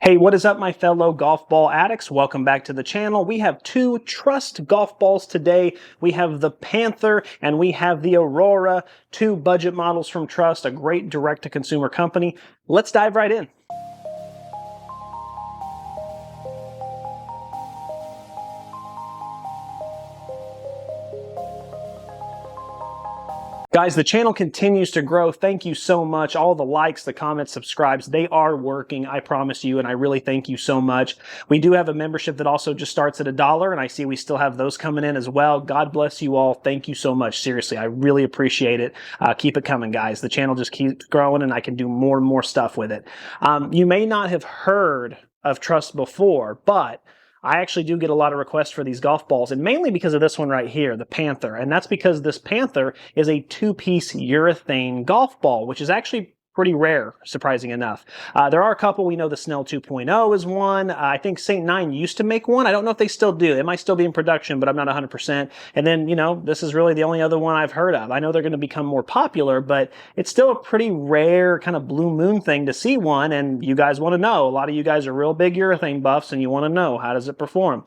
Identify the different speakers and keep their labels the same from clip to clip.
Speaker 1: Hey, what is up, my fellow golf ball addicts? Welcome back to the channel. We have two Trust golf balls today. We have the Panther and we have the Aurora, two budget models from Trust, a great direct-to-consumer company. Let's dive right in. Guys, the channel continues to grow. Thank you so much. All the likes, the comments, subscribes, they are working, I promise you, and I really thank you so much. We do have a membership that also just starts at $1, and I see we still have those coming in as well. God bless you all. Thank you so much. Seriously, I really appreciate it. Keep it coming, guys. The channel just keeps growing, and I can do more and more stuff with it. You may not have heard of Trust before, but I actually do get a lot of requests for these golf balls, and mainly because of this one right here, the Panther. And that's because this Panther is a two-piece urethane golf ball, which is actually pretty rare, surprising enough. There are a couple. We know the Snell 2.0 is one. I think St. Nine used to make one. I don't know if they still do. It might still be in production, but I'm not 100%. And then, you know, this is really the only other one I've heard of. I know they're going to become more popular, but it's still a pretty rare kind of blue moon thing to see one. And you guys want to know. A lot of you guys are real big urethane buffs, and you want to know, how does it perform?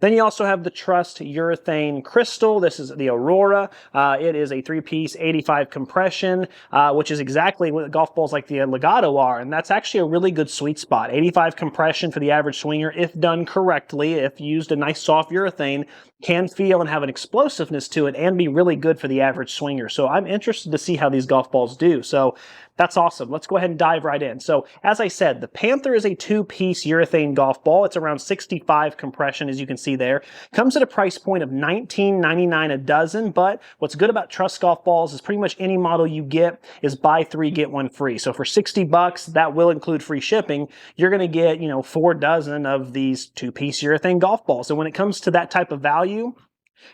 Speaker 1: Then you also have the Trust Urethane Crystal. This is the Aurora. It is a three-piece 85 compression, which is exactly what golf balls like the Legato are, and that's actually a really good sweet spot. 85 compression for the average swinger, if done correctly, if used a nice soft urethane, can feel and have an explosiveness to it and be really good for the average swinger. So I'm interested to see how these golf balls do. So that's awesome. Let's go ahead and dive right in. So as I said, the Panther is a two-piece urethane golf ball. It's around 65 compression, as you can see there. Comes at a price point of $19.99 a dozen, but what's good about Trust golf balls is pretty much any model you get is buy three, get one free. So for 60 bucks, that will include free shipping. You're going to get, 4 dozen of these two-piece urethane golf balls. And when it comes to that type of value,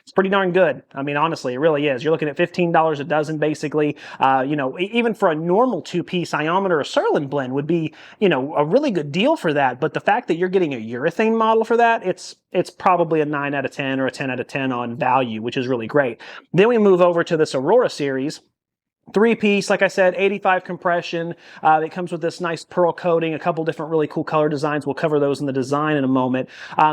Speaker 1: it's pretty darn good. I mean, honestly, it really is. You're looking at $15 a dozen, basically. Even for a normal two-piece iometer or Surlyn blend would be, a really good deal for that. But the fact that you're getting a urethane model for that, it's probably a 9 out of 10 or a 10 out of 10 on value, which is really great. Then we move over to this Aurora series. Three-piece, like I said, 85 compression. It comes with this nice pearl coating, a couple different really cool color designs. We'll cover those in the design in a moment.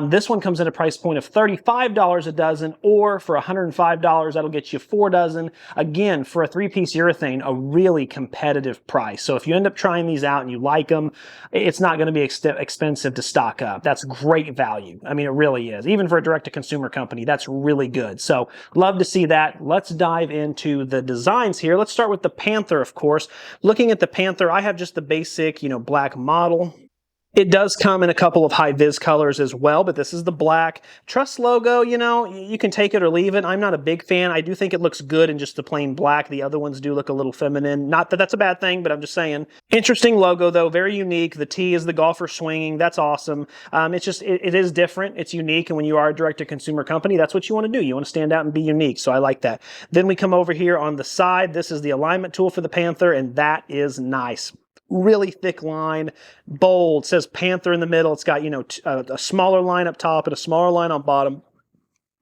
Speaker 1: This one comes at a price point of $35 a dozen, or for $105, that'll get you 4 dozen. Again, for a three-piece urethane, a really competitive price. So if you end up trying these out and you like them, it's not going to be expensive to stock up. That's great value. I mean, it really is. Even for a direct-to-consumer company, that's really good. So love to see that. Let's dive into the designs here. Let's start with the Panther, of course. Looking at the Panther, I have just the basic, black model. It does come in a couple of high-vis colors as well, but this is the black. Trust logo, you can take it or leave it. I'm not a big fan. I do think it looks good in just the plain black. The other ones do look a little feminine. Not that that's a bad thing, but I'm just saying. Interesting logo, though. Very unique. The T is the golfer swinging. That's awesome. It is different. It's unique, and when you are a direct-to-consumer company, that's what you want to do. You want to stand out and be unique, so I like that. Then we come over here on the side. This is the alignment tool for the Panther, and that is nice. Really thick line, bold, says Panther in the middle. It's got, a smaller line up top and a smaller line on bottom.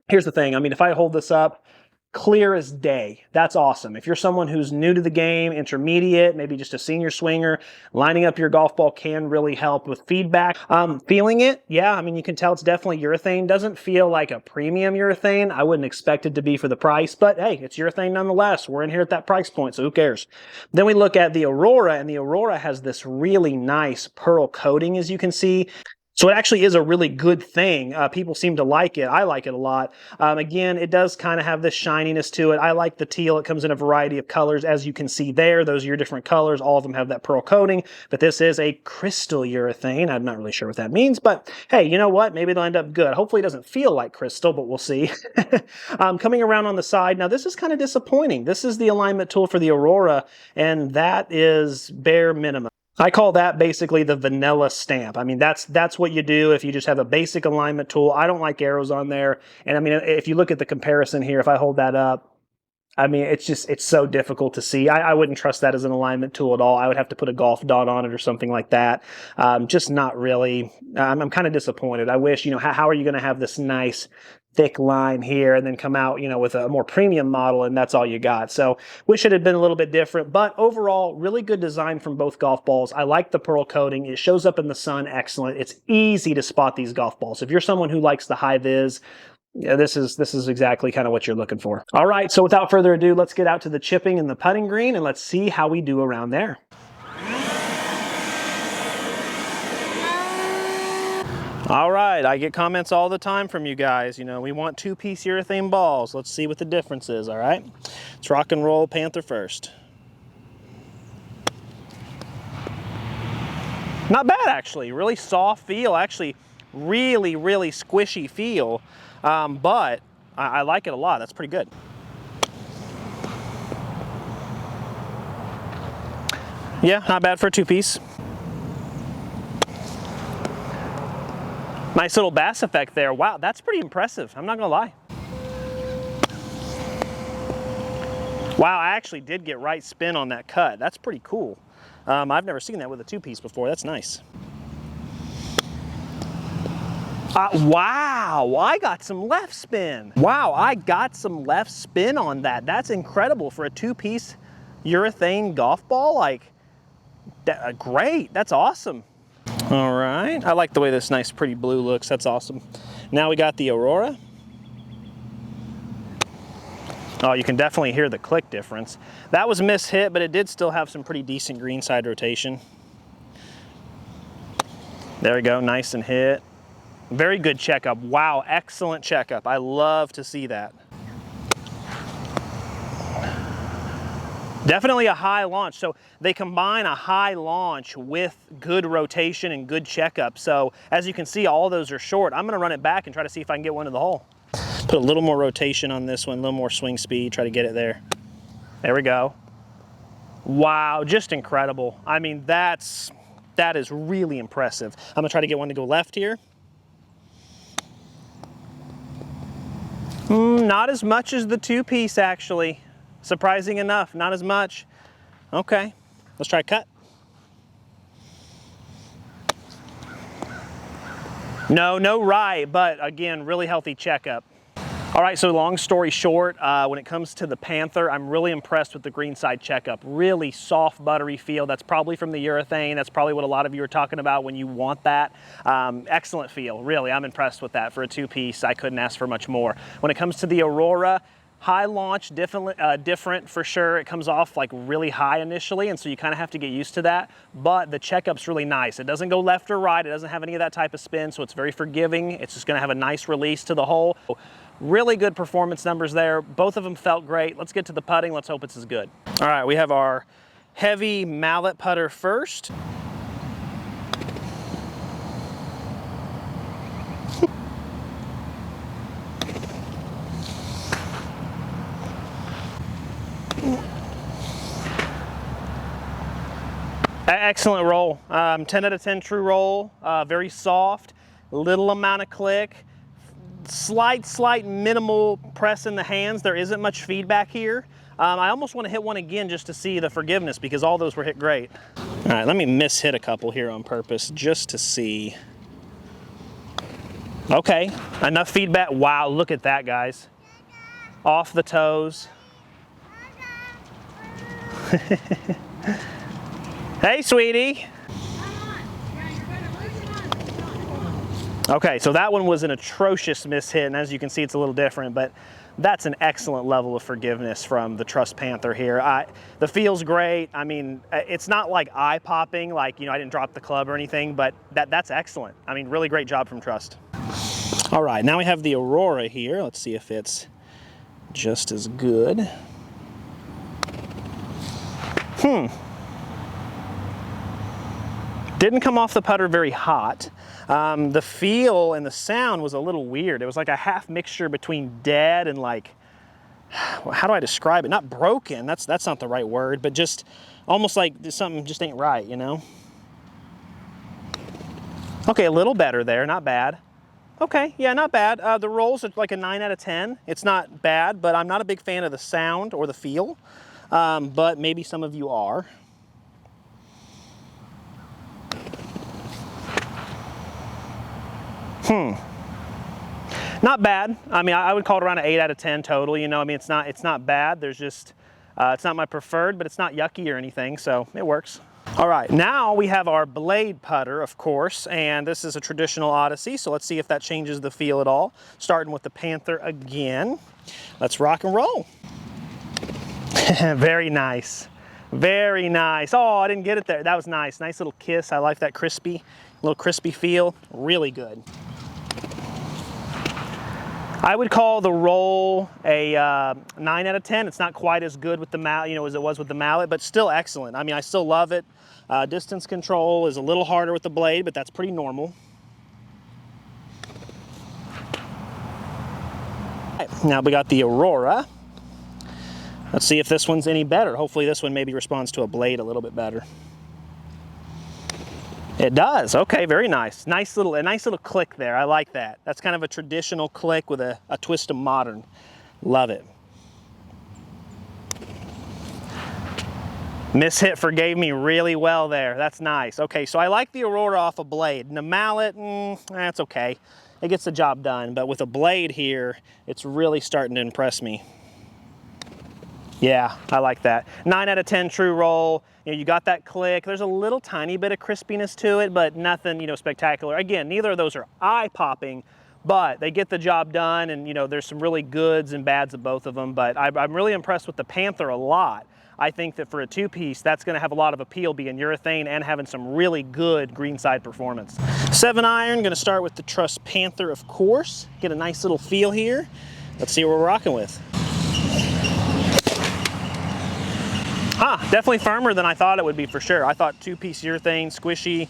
Speaker 1: Here's the thing. I mean, if I hold this up, clear as day. That's awesome. If you're someone who's new to the game, intermediate, maybe just a senior swinger, lining up your golf ball can really help with feedback. Feeling it, yeah, I mean, you can tell it's definitely urethane. Doesn't feel like a premium urethane. I wouldn't expect it to be for the price, but hey, it's urethane nonetheless. We're in here at that price point, so who cares? Then we look at the Aurora, and the Aurora has this really nice pearl coating, as you can see. So it actually is a really good thing. People seem to like it. I like it a lot. Again, it does kind of have this shininess to it. I like the teal. It comes in a variety of colors. As you can see there, those are your different colors. All of them have that pearl coating, but this is a crystal urethane. I'm not really sure what that means, but hey, you know what? Maybe it'll end up good. Hopefully it doesn't feel like crystal, but we'll see. Coming around on the side, now this is kind of disappointing. This is the alignment tool for the Aurora, and that is bare minimum. I call that basically the vanilla stamp. I mean, that's what you do if you just have a basic alignment tool. I don't like arrows on there. And I mean, if you look at the comparison here, if I hold that up, I mean, it's so difficult to see. I wouldn't trust that as an alignment tool at all. I would have to put a golf dot on it or something like that. Just not really. I'm kind of disappointed. I wish, how are you going to have this nice thick line here and then come out, you know, with a more premium model, and that's all you got. So wish it had been a little bit different, but overall, really good design from both golf balls. I like the pearl coating. It shows up in the sun excellent. It's easy to spot these golf balls. If you're someone who likes the high vis, yeah, this is exactly kind of what you're looking for. All right, so without further ado, let's get out to the chipping and the putting green, and let's see how we do around there. All right, I get comments all the time from you guys. You know, we want two-piece urethane balls. Let's see what the difference is, all right? Let's rock and roll Panther first. Not bad, actually. Really soft feel, actually really, really squishy feel, but I like it a lot. That's pretty good. Yeah, not bad for a two-piece. Nice little bass effect there. Wow, that's pretty impressive. I'm not gonna lie. Wow, I actually did get right spin on that cut. That's pretty cool. I've never seen that with a two-piece before. That's nice. Wow, I got some left spin. Wow, I got some left spin on that. That's incredible for a two-piece urethane golf ball. Like, great, that's awesome. All right, I like the way this nice pretty blue looks. That's awesome. Now we got the Aurora. Oh, you can definitely hear the click difference. That was mishit, but it did still have some pretty decent greenside rotation. There we go, nice and hit. Very good checkup. Wow, excellent checkup. I love to see that. Definitely a high launch. So they combine a high launch with good rotation and good checkup. So as you can see, all those are short. I'm gonna run it back and try to see if I can get one to the hole. Put a little more rotation on this one, a little more swing speed, try to get it there. There we go. Wow, just incredible. I mean, that is really impressive. I'm gonna try to get one to go left here. Not as much as the two-piece, actually. Surprising enough, not as much. Okay, let's try cut. No right, but again, really healthy checkup. All right, so long story short, when it comes to the Panther, I'm really impressed with the greenside checkup. Really soft, buttery feel. That's probably from the urethane. That's probably what a lot of you are talking about when you want that. Excellent feel, really. I'm impressed with that. For a two-piece, I couldn't ask for much more. When it comes to the Aurora, high launch, different for sure. It comes off like really high initially, and so you kind of have to get used to that, but the checkup's really nice. It doesn't go left or right. It doesn't have any of that type of spin, so it's very forgiving. It's just gonna have a nice release to the hole. Really good performance numbers there. Both of them felt great. Let's get to the putting. Let's hope it's as good. All right, we have our heavy mallet putter first. Excellent roll. 10 out of 10 true roll. Very soft, little amount of click. Slight minimal press in the hands. There isn't much feedback here. I almost want to hit one again just to see the forgiveness because all those were hit great. All right, let me miss-hit a couple here on purpose just to see. Okay, enough feedback. Wow, look at that, guys. Off the toes. Hey, sweetie. Okay, so that one was an atrocious miss-hit, and as you can see, it's a little different, but that's an excellent level of forgiveness from the Trust Panther here. The feel's great. I mean, it's not like eye-popping, like, you know, I didn't drop the club or anything, but that's excellent. I mean, really great job from Trust. All right, now we have the Aurora here. Let's see if it's just as good. Didn't come off the putter very hot. The feel and the sound was a little weird. It was like a half mixture between dead and like, how do I describe it? Not broken, that's not the right word, but just almost like something just ain't right, you know? Okay, a little better there, not bad. Okay, yeah, not bad. The rolls are like a 9 out of 10. It's not bad, but I'm not a big fan of the sound or the feel, but maybe some of you are. Not bad. I mean, I would call it around an 8 out of 10 total. You know, I mean, it's not bad. There's just, it's not my preferred, but it's not yucky or anything, so it works. All right, now we have our blade putter, of course, and this is a traditional Odyssey, so let's see if that changes the feel at all. Starting with the Panther again. Let's rock and roll. Very nice. Very nice. Oh, I didn't get it there. That was nice. Nice little kiss. I like that little crispy feel. Really good. I would call the roll a 9 out of 10. It's not quite as good with the mallet, you know, as it was with the mallet, but still excellent. I mean, I still love it. Distance control is a little harder with the blade, but that's pretty normal. Right, now we got the Aurora. Let's see if this one's any better. Hopefully this one maybe responds to a blade a little bit better. It does. Okay, very nice. A nice little click there. I like that. That's kind of a traditional click with a twist of modern. Love it. Mishit forgave me really well there. That's nice. Okay, so I like the Aurora off a blade. And the mallet, that's okay. It gets the job done. But with a blade here, it's really starting to impress me. Yeah, I like that. 9 out of 10 true roll. You know, you got that click. There's a little tiny bit of crispiness to it, but nothing, you know, spectacular. Again, neither of those are eye-popping, but they get the job done, and, you know, there's some really goods and bads of both of them, but I'm really impressed with the Panther a lot. I think that for a two-piece, that's going to have a lot of appeal, being urethane and having some really good greenside performance. 7-iron, going to start with the Trust Panther, of course. Get a nice little feel here. Let's see what we're rocking with. Definitely firmer than I thought it would be, for sure. I thought two-piece urethane, squishy.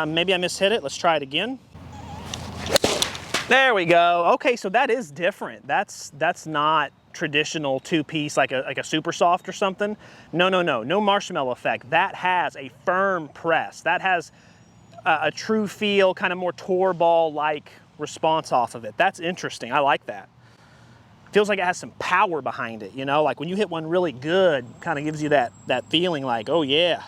Speaker 1: Maybe I mishit it. Let's try it again. There we go. Okay, so that is different. That's not traditional two-piece like a super soft or something. No marshmallow effect. That has a firm press. That has a true feel, kind of more tour ball-like response off of it. That's interesting. I like that. Feels like it has some power behind it, you know? Like when you hit one really good, kind of gives you that feeling like, oh yeah.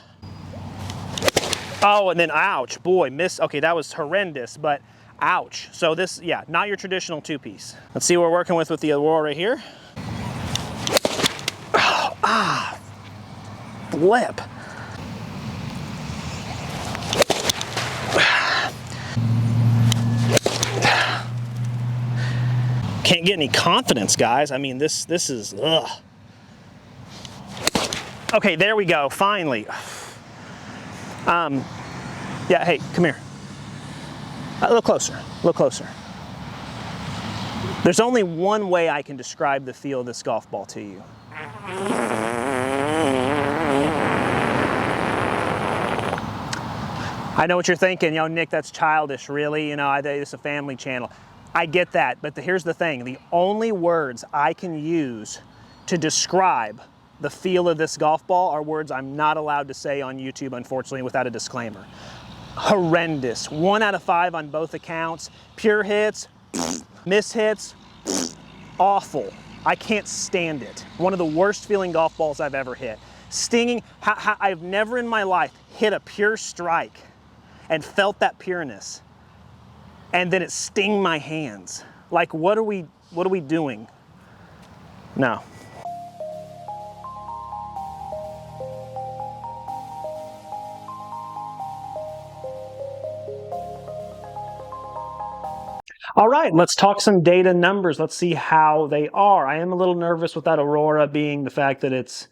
Speaker 1: Oh, and then ouch, boy, okay, that was horrendous, but ouch. So this, yeah, not your traditional two-piece. Let's see what we're working with the Aurora here. Oh, flip. Can't get any confidence, guys. I mean, this is, ugh. Okay, there we go, finally. Yeah, hey, come here. A little closer, a little closer. There's only one way I can describe the feel of this golf ball to you. I know what you're thinking, you know, Nick, that's childish, really? You know, it's a family channel. I get that, but here's the thing. The only words I can use to describe the feel of this golf ball are words I'm not allowed to say on YouTube, unfortunately, without a disclaimer. Horrendous. 1 out of 5 on both accounts. Pure hits, mishits, awful. I can't stand it. One of the worst feeling golf balls I've ever hit. Stinging, I've never in my life hit a pure strike and felt that pureness, and then it sting my hands. Like, what are we doing? No. All right, let's talk some data numbers. Let's see how they are. I am a little nervous with that Aurora, being the fact that its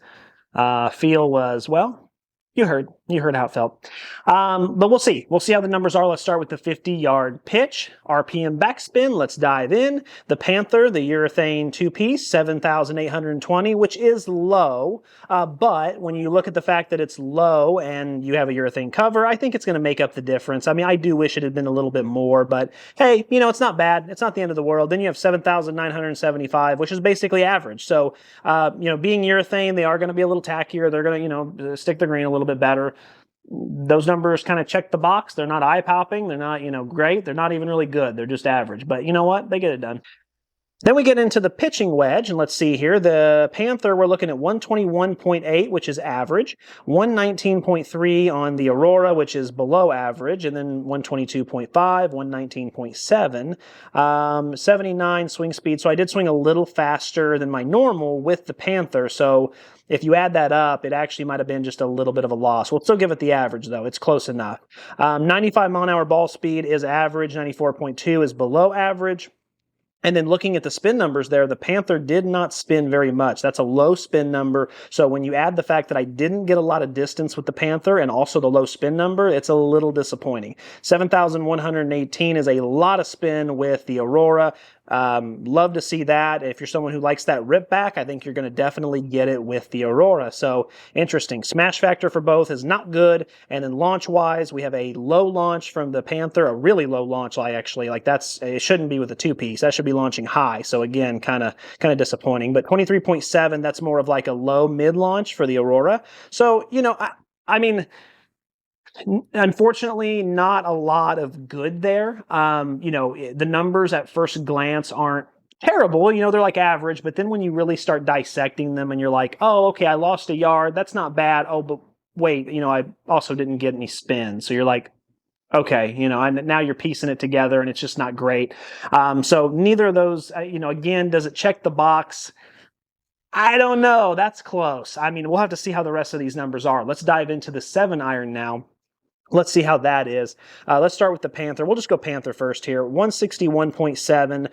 Speaker 1: feel was, well, you heard how it felt. But we'll see. We'll see how the numbers are. Let's start with the 50-yard pitch. RPM backspin. Let's dive in. The Panther, the urethane two-piece, 7,820, which is low. But when you look at the fact that it's low and you have a urethane cover, I think it's going to make up the difference. I mean, I do wish it had been a little bit more, but hey, you know, it's not bad. It's not the end of the world. Then you have 7,975, which is basically average. So, you know, being urethane, they are going to be a little tackier. They're going to, you know, stick the green a little bit better. Those numbers kind of check the box. They're not eye-popping. They're not, you know, great. They're not even really good. They're just average. But you know what? They get it done. Then we get into the pitching wedge, and let's see here. The Panther, we're looking at 121.8, which is average, 119.3 on the Aurora, which is below average, and then 122.5, 119.7, 79 swing speed. So I did swing a little faster than my normal with the Panther, so if you add that up, it actually might have been just a little bit of a loss. We'll still give it the average, though. It's close enough. 95 mile an hour ball speed is average, 94.2 is below average. And then looking at the spin numbers there, the Panther did not spin very much. That's a low spin number. So when you add the fact that I didn't get a lot of distance with the Panther and also the low spin number, it's a little disappointing. 7,118 is a lot of spin with the Aurora. Love to see that. If you're someone who likes that rip back, I think you're going to definitely get it with the Aurora. So interesting. Smash factor for both is not good. And then launch wise, we have a low launch from the Panther, a really low launch. Actually, like it shouldn't be with a 2-piece. That should be launching high. So again, kind of disappointing. But 23.7, that's more of like a low mid launch for the Aurora. So, I mean, unfortunately, not a lot of good there. The numbers at first glance aren't terrible. They're like average, but then when you really start dissecting them and you're like, oh, okay, I lost a yard. That's not bad. Oh, but wait, I also didn't get any spin. So you're like, okay, and now you're piecing it together and it's just not great. So neither of those, again, does it check the box? I don't know. That's close. I mean, we'll have to see how the rest of these numbers are. Let's dive into the 7-iron now. Let's see how that is. Let's start with the Panther. We'll just go Panther first here. 161.7.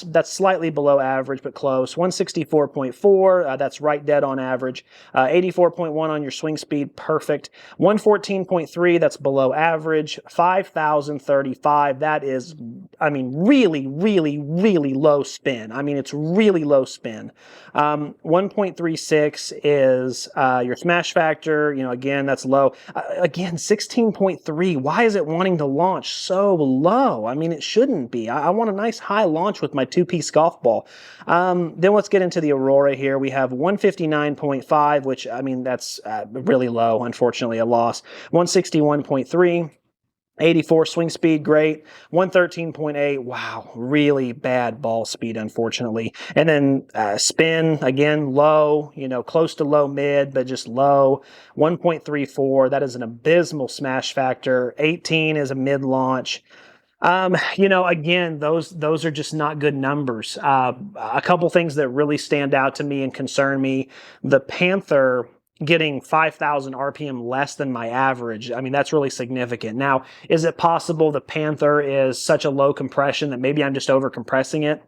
Speaker 1: That's slightly below average, but close. 164.4. That's right dead on average. 84.1 on your swing speed. Perfect. 114.3. That's below average. 5,035. That is, really, really, really low spin. It's really low spin. 1.36 is your smash factor. Again, that's low. Again, 16.3. Why is it wanting to launch so low? It shouldn't be. I want a nice high launch with my 2-piece golf ball. Then let's get into the Aurora here. We have 159.5, which, that's really low, unfortunately, a loss. 161.3. 84 swing speed, great. 113.8, wow, really bad ball speed, unfortunately. And then spin, again, low, close to low mid, but just low. 1.34, that is an abysmal smash factor. 18 is a mid launch. Again, those are just not good numbers. A couple things that really stand out to me and concern me. The Panther getting 5,000 RPM less than my average. That's really significant. Now, is it possible the Panther is such a low compression that maybe I'm just over compressing it?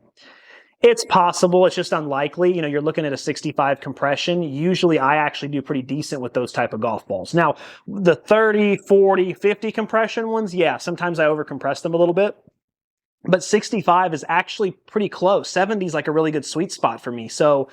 Speaker 1: It's possible. It's just unlikely. You're looking at a 65 compression. Usually I actually do pretty decent with those type of golf balls. Now, the 30, 40, 50 compression ones, yeah, sometimes I over compress them a little bit. But 65 is actually pretty close. 70 is like a really good sweet spot for me. So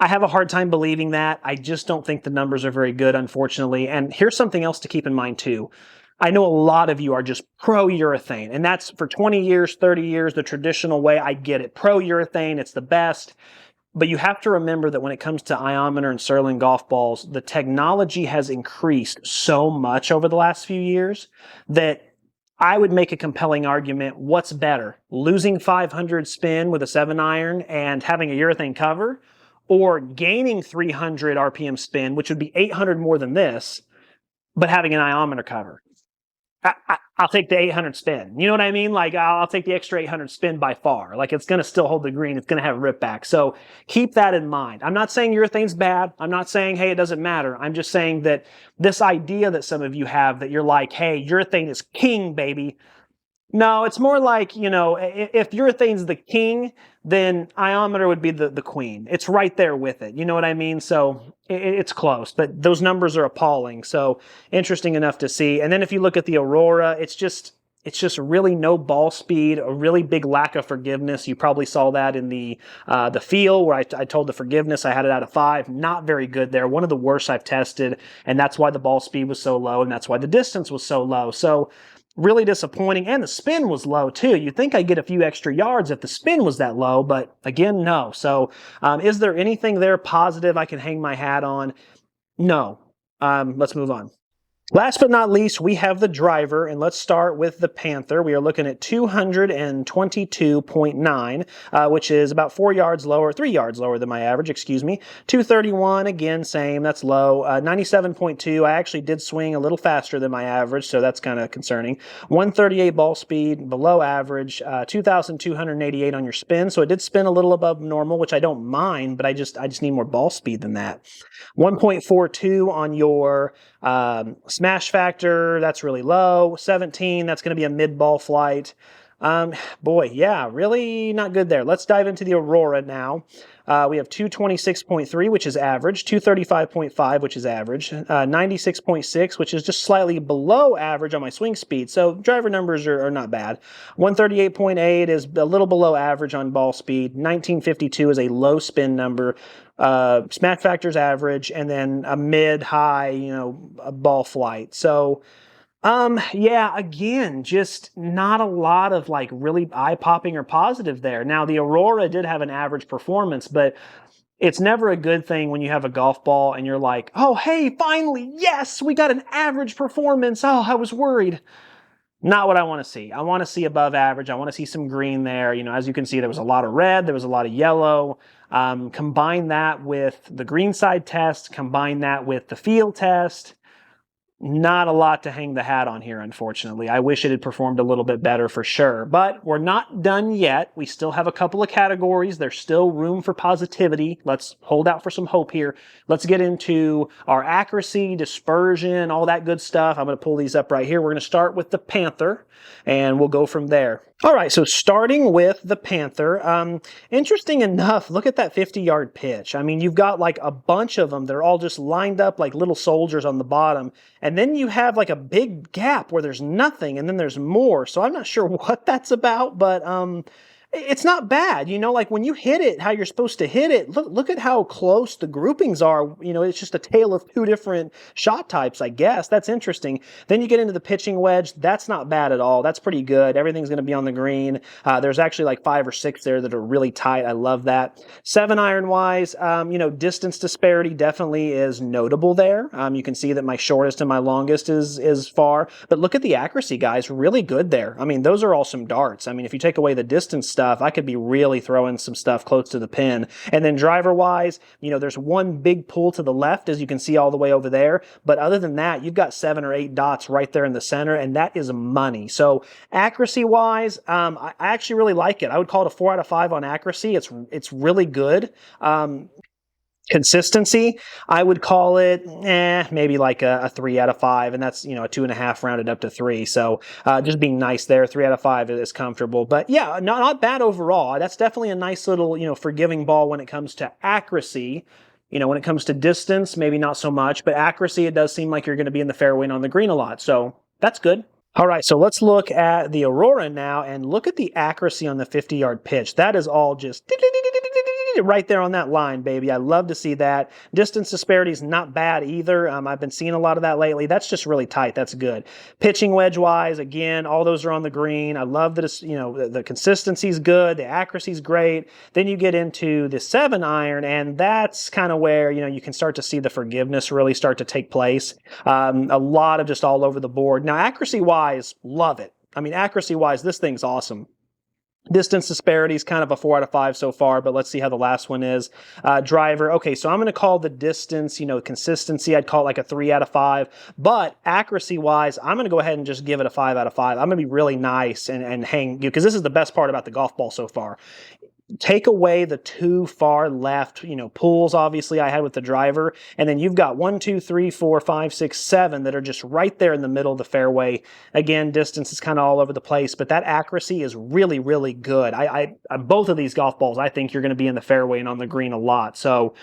Speaker 1: I have a hard time believing that. I just don't think the numbers are very good, unfortunately. And here's something else to keep in mind, too. I know a lot of you are just pro-urethane, and that's for 20 years, 30 years, the traditional way. I get it. Pro-urethane, it's the best. But you have to remember that when it comes to iometer and Surlyn golf balls, the technology has increased so much over the last few years that I would make a compelling argument. What's better, losing 500 spin with a 7-iron and having a urethane cover, or gaining 300 RPM spin, which would be 800 more than this, but having an iometer cover? I'll take the 800 spin. You know what I mean? Like, I'll take the extra 800 spin by far. Like, it's going to still hold the green. It's going to have rip back. So keep that in mind. I'm not saying urethane's bad. I'm not saying, hey, it doesn't matter. I'm just saying that this idea that some of you have that you're like, hey, urethane is king, baby. No, it's more like, if urethane's the king, then iometer would be the queen. It's right there with it. You know what I mean? So it's close, but those numbers are appalling. So interesting enough to see. And then if you look at the Aurora, it's just really no ball speed, a really big lack of forgiveness. You probably saw that in the feel where I told the forgiveness, I had it out of 5. Not very good there. One of the worst I've tested, and that's why the ball speed was so low, and that's why the distance was so low. So really disappointing, and the spin was low too. You'd think I'd get a few extra yards if the spin was that low, but again, no. So is there anything there positive I can hang my hat on? No. Let's move on. Last but not least, we have the driver, and let's start with the Panther. We are looking at 222.9, which is about 4 yards lower, 3 yards lower than my average, excuse me. 231, again, same, that's low. 97.2, I actually did swing a little faster than my average, so that's kind of concerning. 138 ball speed, below average. 2,288 on your spin, so it did spin a little above normal, which I don't mind, but I just need more ball speed than that. 1.42 on your smash factor, that's really low. 17, that's going to be a mid-ball flight. Boy, yeah, really not good there. Let's dive into the Aurora now. We have 226.3, which is average, 235.5, which is average, 96.6, which is just slightly below average on my swing speed. So driver numbers are not bad. 138.8 is a little below average on ball speed. 1952 is a low spin number. Smash factor's average, and then a mid-high, a ball flight. So, yeah, again, just not a lot of like really eye-popping or positive there. Now, the Aurora did have an average performance, but it's never a good thing when you have a golf ball and you're like, oh, hey, finally, yes, we got an average performance. Oh, I was worried. Not what I want to see. I want to see above average. I want to see some green there. As you can see, there was a lot of red. There was a lot of yellow. Combine that with the green side test. Combine that with the field test. Not a lot to hang the hat on here, unfortunately. I wish it had performed a little bit better for sure. But we're not done yet. We still have a couple of categories. There's still room for positivity. Let's hold out for some hope here. Let's get into our accuracy, dispersion, all that good stuff. I'm going to pull these up right here. We're going to start with the Panther, and we'll go from there. All right, so starting with the Panther, interesting enough, look at that 50-yard pitch. I mean, you've got like a bunch of them. They're all just lined up like little soldiers on the bottom. And then you have like a big gap where there's nothing, and then there's more. So I'm not sure what that's about, but it's not bad. Like when you hit it how you're supposed to hit it, look at how close the groupings are. It's just a tale of two different shot types, I guess. That's interesting. Then you get into the pitching wedge. That's not bad at all. That's pretty good. Everything's going to be on the green. There's actually like 5 or 6 there that are really tight. I love that. 7-iron wise, distance disparity definitely is notable there. You can see that my shortest and my longest is far. But look at the accuracy, guys. Really good there. I mean, those are all some darts. I mean, if you take away the distance stuff, I could be really throwing some stuff close to the pin. And then driver-wise, there's one big pull to the left, as you can see all the way over there. But other than that, you've got 7 or 8 dots right there in the center, and that is money. So accuracy-wise, I actually really like it. I would call it a 4 out of 5 on accuracy. It's really good. Consistency, I would call it maybe like a 3 out of 5, and that's a 2.5 rounded up to 3. So just being nice there. 3 out of 5 is comfortable, but yeah, not bad overall. That's definitely a nice little forgiving ball when it comes to accuracy. When it comes to distance, maybe not so much, but accuracy, it does seem like you're going to be in the fairway and on the green a lot. So that's good. All right, so let's look at the Aurora now and look at the accuracy on the 50-yard pitch. That is all just right there on that line, baby. I love to see that. Distance disparity is not bad either. I've been seeing a lot of that lately. That's just really tight. That's good. Pitching wedge-wise, again, all those are on the green. I love that the consistency is good. The accuracy is great. Then you get into the 7-iron, and that's kind of where, you can start to see the forgiveness really start to take place. A lot of just all over the board. Now, accuracy-wise, love it. I mean, accuracy-wise, this thing's awesome. Distance disparity is kind of a 4 out of 5 so far, but let's see how the last one is. Driver, okay, so I'm going to call the distance, consistency, I'd call it like a 3 out of 5. But accuracy-wise, I'm going to go ahead and just give it a 5 out of 5. I'm going to be really nice and hang, because this is the best part about the golf ball so far. Take away the 2 far left, pulls, obviously, I had with the driver. And then you've got 1, 2, 3, 4, 5, 6, 7 that are just right there in the middle of the fairway. Again, distance is kind of all over the place, but that accuracy is really, really good. Both of these golf balls, I think you're going to be in the fairway and on the green a lot. So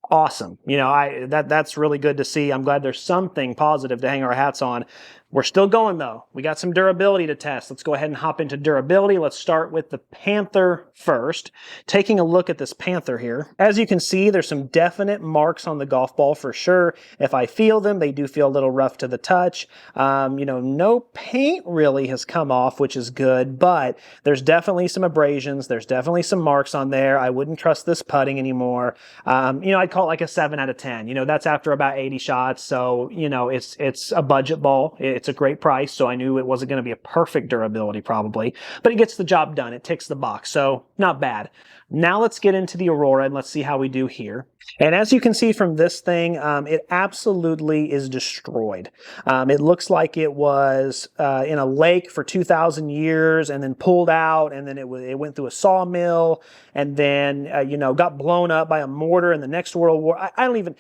Speaker 1: awesome. That's really good to see. I'm glad there's something positive to hang our hats on. We're still going though. We got some durability to test. Let's go ahead and hop into durability. Let's start with the Panther first. Taking a look at this Panther here. As you can see, there's some definite marks on the golf ball for sure. If I feel them, they do feel a little rough to the touch. You know, no paint really has come off, which is good, but there's definitely some abrasions. There's definitely some marks on there. I wouldn't trust this putting anymore. You know, I'd call it like a 7 out of 10. You know, that's after about 80 shots. So, you know, it's a budget ball. It's a great price. So I knew it wasn't going to be a perfect durability probably, but it gets the job done. It ticks the box. So not bad. Now let's get into the Aurora and let's see how we do here. And as you can see from this thing, it absolutely is destroyed. It looks like it was in a lake for 2,000 years and then pulled out, and then it went through a sawmill, and then you know, got blown up by a mortar in the next World War. I don't even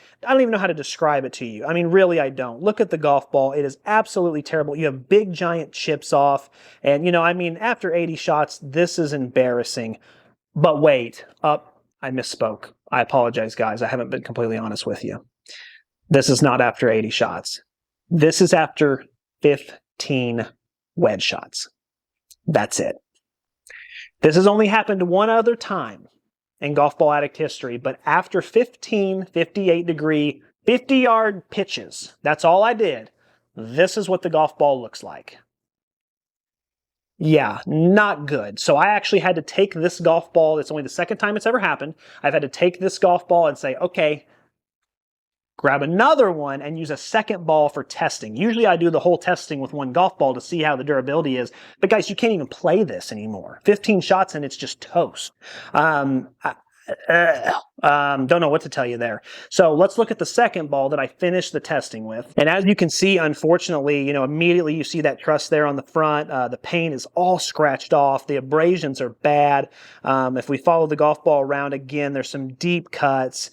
Speaker 1: know how to describe it to you. I mean, really, I don't. Look at the golf ball. It is absolutely terrible. You have big giant chips off, and you know, I mean, after 80 shots, this is embarrassing. But wait, I misspoke. I apologize, guys. I haven't been completely honest with you. This is not after 80 shots. This is after 15 wedge shots. That's it. This has only happened one other time in Golf Ball Addict history, but after 15 58-degree, 50-yard pitches, that's all I did. This is what the golf ball looks like. Yeah, not good. So I actually had to take this golf ball. It's only the second time it's ever happened. I've had to take this golf ball and say, okay, grab another one and use a second ball for testing. Usually I do the whole testing with one golf ball to see how the durability is. But guys, you can't even play this anymore. 15 shots and it's just toast. Don't know what to tell you there. So let's look at the second ball that I finished the testing with. And as you can see, unfortunately, you know, immediately you see that truss there on the front. The paint is all scratched off. The abrasions are bad. If we follow the golf ball around again, there's some deep cuts.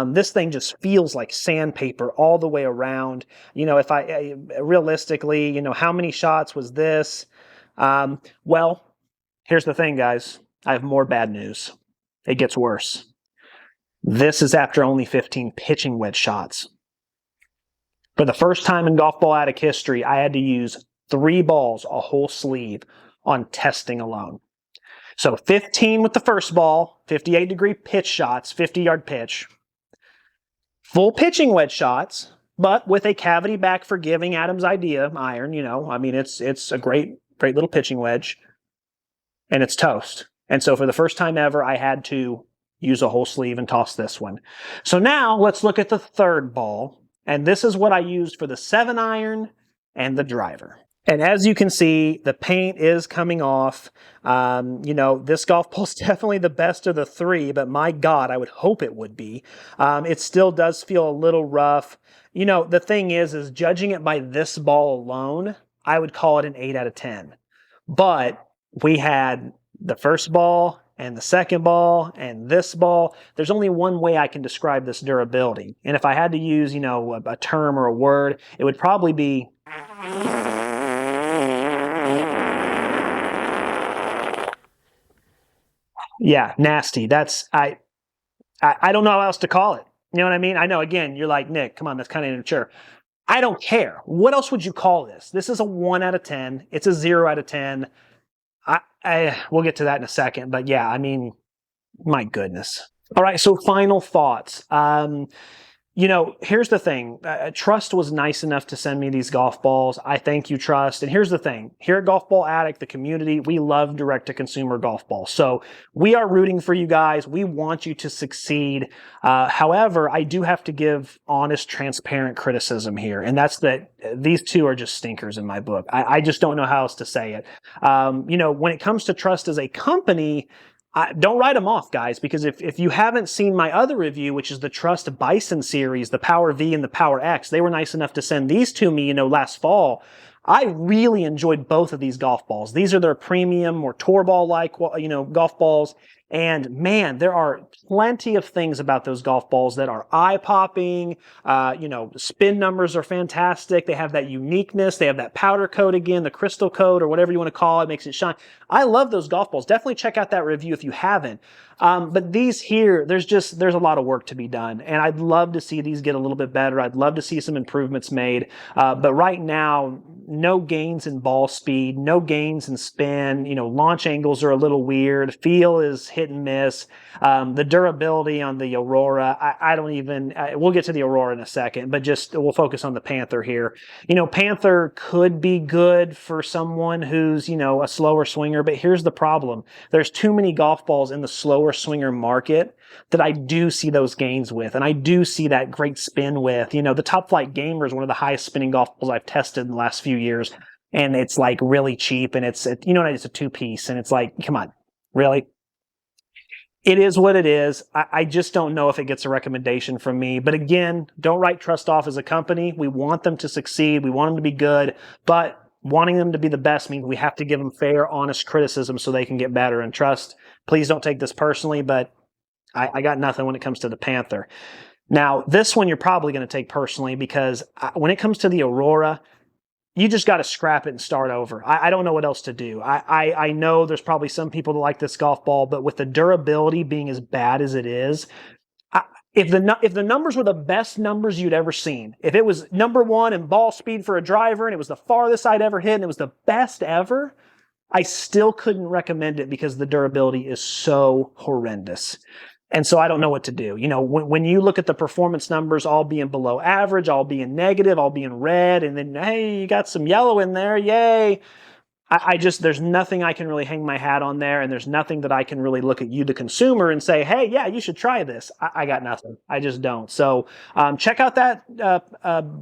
Speaker 1: This thing just feels like sandpaper all the way around. You know, if realistically, you know, how many shots was this? Well, here's the thing, guys. I have more bad news. It gets worse. This is after only 15 pitching wedge shots. For the first time in Golf Ball Addict history, I had to use 3 balls, a whole sleeve, on testing alone. So 15 with the first ball, 58-degree pitch shots, 50-yard pitch. Full pitching wedge shots, but with a cavity back forgiving Adam's idea iron, you know. I mean, it's a great little pitching wedge, and it's toast. And so for the first time ever, I had to use a whole sleeve and toss this one. So now let's look at the third ball. And this is what I used for the 7-iron and the driver. And as you can see, the paint is coming off. You know, this golf ball is definitely the best of the 3, but my God, I would hope it would be. It still does feel a little rough. You know, the thing is judging it by this ball alone, I would call it an 8 out of 10. But we had the first ball and the second ball and this ball. There's only one way I can describe this durability. And if I had to use, you know, a term or a word, it would probably be yeah, nasty. That's I don't know how else to call it. You know what I mean? I know, again, you're like, Nick, come on, that's kind of immature. I don't care. What else would you call this? This is a 1 out of 10. It's a 0 out of 10. We'll get to that in a second, but yeah, I mean, my goodness. All right, so final thoughts. You know, here's the thing. Trust was nice enough to send me these golf balls. I thank you, Trust. And here's the thing. Here at Golf Ball Addict, the community, we love direct-to-consumer golf balls. So we are rooting for you guys. We want you to succeed. However, I do have to give honest, transparent criticism here. And that's that these two are just stinkers in my book. I just don't know how else to say it. You know, when it comes to Trust as a company, don't write them off, guys, because if you haven't seen my other review, which is the Trust Bison series, the Power V and the Power X, they were nice enough to send these to me, you know, last fall. I really enjoyed both of these golf balls. These are their premium or tour ball-like, you know, golf balls. And man, there are plenty of things about those golf balls that are eye-popping. You know, spin numbers are fantastic. They have that uniqueness. They have that powder coat again, the crystal coat or whatever you want to call it, makes it shine. I love those golf balls. Definitely check out that review if you haven't. But these here, there's a lot of work to be done. And I'd love to see these get a little bit better. I'd love to see some improvements made. But right now, no gains in ball speed, no gains in spin. You know, launch angles are a little weird. Feel is hit and miss. The durability on the Aurora, I don't even, we'll get to the Aurora in a second, but just we'll focus on the Panther here. You know, Panther could be good for someone who's, you know, a slower swinger, but here's the problem. There's too many golf balls in the slower swinger market that I do see those gains with, and I do see that great spin with. You know, the Top Flight Gamer is one of the highest spinning golf balls I've tested in the last few years, and it's like really cheap, and it's you know, it's a two-piece, and it's like, come on, really? It is what it is. I just don't know if it gets a recommendation from me. But again, don't write Trust off as a company. We want them to succeed. We want them to be good. But wanting them to be the best means we have to give them fair, honest criticism so they can get better. And Trust, please don't take this personally, but I got nothing when it comes to the Panther. Now, this one you're probably going to take personally because when it comes to the Aurora, you just got to scrap it and start over. I don't know what else to do. I know there's probably some people that like this golf ball, but with the durability being as bad as it is, if the numbers were the best numbers you'd ever seen, if it was #1 in ball speed for a driver and it was the farthest I'd ever hit and it was the best ever, I still couldn't recommend it because the durability is so horrendous. And so I don't know what to do. You know, when you look at the performance numbers all being below average, all being negative, all being red, and then, hey, you got some yellow in there, yay. There's nothing I can really hang my hat on there, and there's nothing that I can really look at you, the consumer, and say, hey, yeah, you should try this. I got nothing. I just don't. So check out that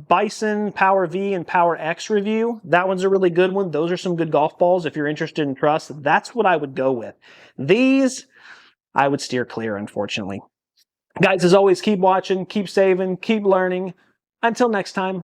Speaker 1: Bison Power V and Power X review. That one's a really good one. Those are some good golf balls. If you're interested in Trust, that's what I would go with. These, I would steer clear, unfortunately. Guys, as always, keep watching, keep saving, keep learning. Until next time.